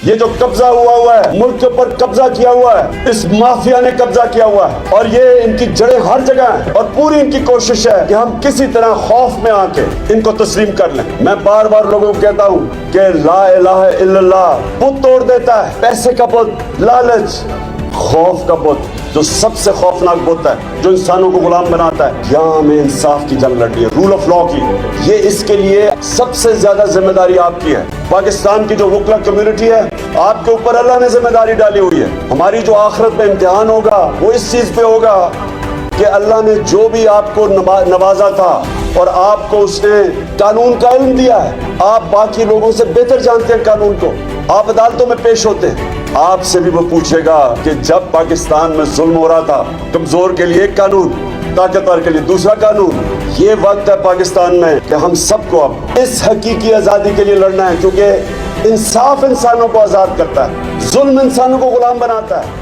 یہ جو قبضہ ہوا ہے ملک کے اوپر قبضہ کیا ہوا ہے، اس مافیا نے قبضہ کیا ہوا ہے، اور یہ ان کی جڑیں ہر جگہ ہیں، اور پوری ان کی کوشش ہے کہ ہم کسی طرح خوف میں آ کے ان کو تسلیم کر لیں۔ میں بار بار لوگوں کو کہتا ہوں کہ لا الہ الا اللہ بت توڑ دیتا ہے، پیسے کا بت، لالچ، خوف کا بت جو سب سے خوفناک بت ہے، جو انسانوں کو غلام بناتا ہے۔ یہاں ہمیں انصاف کی جنگ لڑنی ہے، رول آف لا کی۔ یہ اس کے لیے سب سے زیادہ ذمہ داری آپ کی ہے۔ پاکستان کی جو وکلا کمیونٹی ہے، آپ کے اوپر اللہ نے ذمہ داری ڈالی ہوئی ہے۔ ہماری جو آخرت میں امتحان ہوگا وہ اس چیز پہ ہوگا کہ اللہ نے جو بھی آپ کو نوازا تھا اور آپ کو اس نے قانون کا علم دیا ہے، آپ باقی لوگوں سے بہتر جانتے ہیں قانون کو، آپ عدالتوں میں پیش ہوتے ہیں، آپ سے بھی وہ پوچھے گا کہ جب پاکستان میں ظلم ہو رہا تھا، کمزور کے لیے ایک قانون، طاقتور کے لیے دوسرا قانون۔ یہ وقت ہے پاکستان میں کہ ہم سب کو اب اس حقیقی آزادی کے لیے لڑنا ہے، کیونکہ انصاف انسانوں کو آزاد کرتا ہے، ظلم انسانوں کو غلام بناتا ہے۔